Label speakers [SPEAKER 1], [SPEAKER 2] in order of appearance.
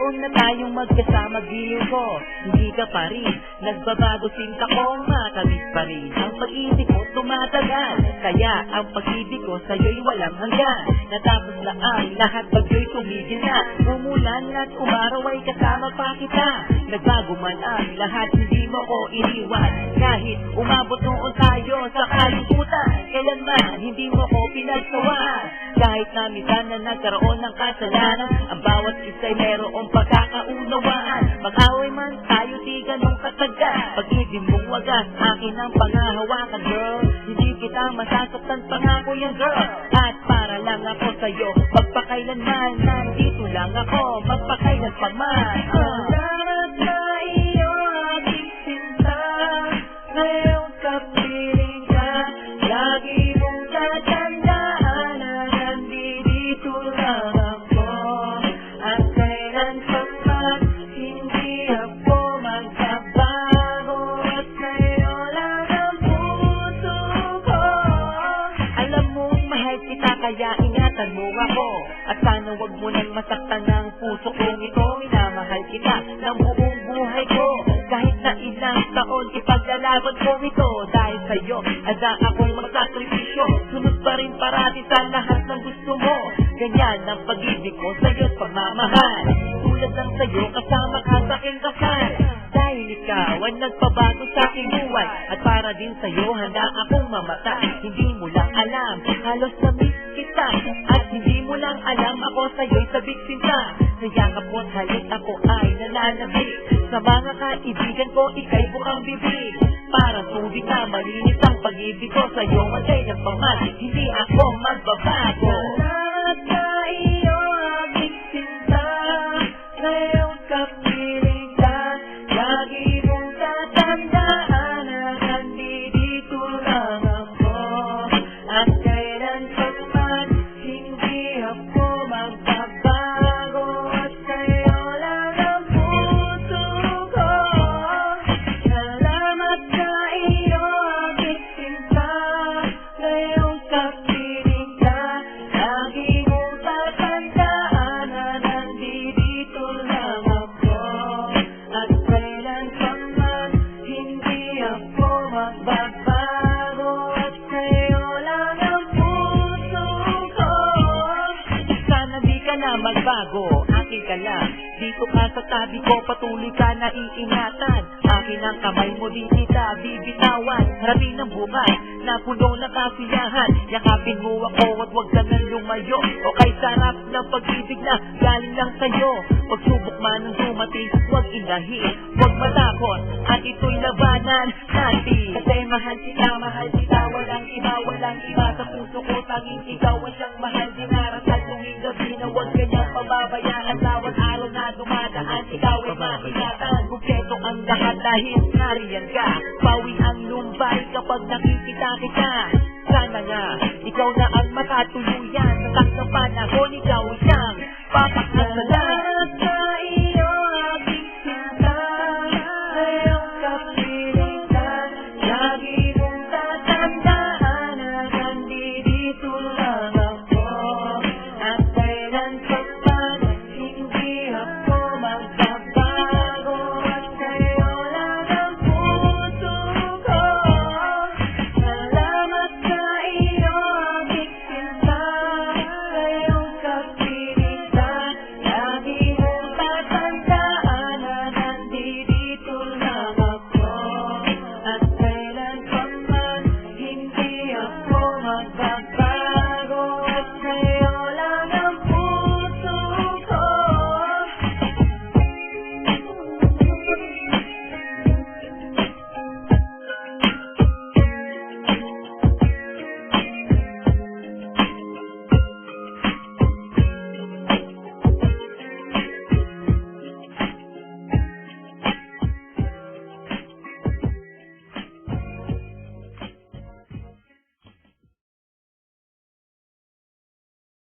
[SPEAKER 1] taon na tayong magkasama giliw ko. Hindi ka pa rin nagbabago, sinta ko matabis pa rin. Ang pag-ibig ko tumatagal, kaya ang pag-ibig ko sa'yo'y walang hanggan. Natapos na ang lahat, bagyo'y tumigil na. Umulan at umaraw ay kasama pa kita. Nagbago man ang lahat, hindi mo ko iniwan. Kahit umabot noon tayo sa kalibutan, kailanman hindi mo ko pinagsawaan. Kahit na minsan na nagkaroon ng kasalanan, ang bawat isa'y merong pagkakaunawaan. Mag-away man tayo, di ganong katagal. Pag-ibig mong wagas, akin ang pangahawakan, girl. Hindi kita masasaktan, pangako yan, girl. At para lang ako sa'yo, magpakailanman, nandito lang ako, magpakailan pa man.
[SPEAKER 2] Salamat sa iyo, aking sinta. Ngayon kapiling ka, lagi mong tatandaan na nandito lang ako. At kailan pa man, hindi ako magbabago. At sa'yo lang ang puso ko.
[SPEAKER 1] Alam mong mahal kita, kaya ingatan mo ako. At sana wag mo nang masaktan ng puso kong ito. Minamahal kita ng buong buhay ko. Kahit na ilang taon, ipaglalaban ko ito. Dahil sa'yo, asa akong magsakripisyo. Sunod pa rin parati sa lahat ng gusto mo. Ganyan ang pag-ibig ko sa'yo't pagmamahal. Tulad lang sa'yo, kasama ka sa aking kasal. Dahil ikaw ang nagpabago sa aking buhay. At para din sa'yo, handa akong mamatay. Hindi mo lang alam, halos na-miss kita. At hindi mo lang alam, ako sa'yo'y sabik sinta. Sa yakap mo't halik ako ay nananabik. Sa mga kaibigan ko, ika'y bukang bibig. Parang tubig na malinis ang pag-ibig ko sa'yo. Matay ng pamalik, hindi ako magbabago.
[SPEAKER 2] Salamat sa iyo, aking sinta. Ngayon kapiling ka, lagi mong tatandaan na nandito lang ako. At kailan pa man, hindi ako magbabago. At sa'yo lang ang puso ko. Salamat sa iyo, aking sinta. Ngayon kapiling ka, lagi mong tatandaan na nandito lang ako. At kailan pa man, hindi ako magbabago. At sa'yo lang ang puso ko.
[SPEAKER 1] Sana di ka na magbago, akin ka lang. Dito ka sa tabi ko, patuloy ka na iingatan. Akin ang kamay mo, di kita bibitawan. Harapin ang bukas, na puno ng kasiyahan. Yakapin mo ako at huwag ka nang lumayo. O kay sarap ng pag-ibig na galing lang sa'yo. Pagsubok man ang dumating, huwag inahin, huwag matakot, at ito'y labanan natin. Kasi mahal kita, walang iba sa puso ko, tanging ikaw ang siyang mahal. Dinarasal tuwing gabi na huwag kanyang pababayaan. Bawat araw na dumadaan, ikaw ay maingatan. Kumpleto ang lahat dahil nariyan ka. Pawi ang lumbay kapag nakikita kita. Sana nga, ikaw na ang makatuluyan. Sa takdang panahon, ikaw siyang papakasalan.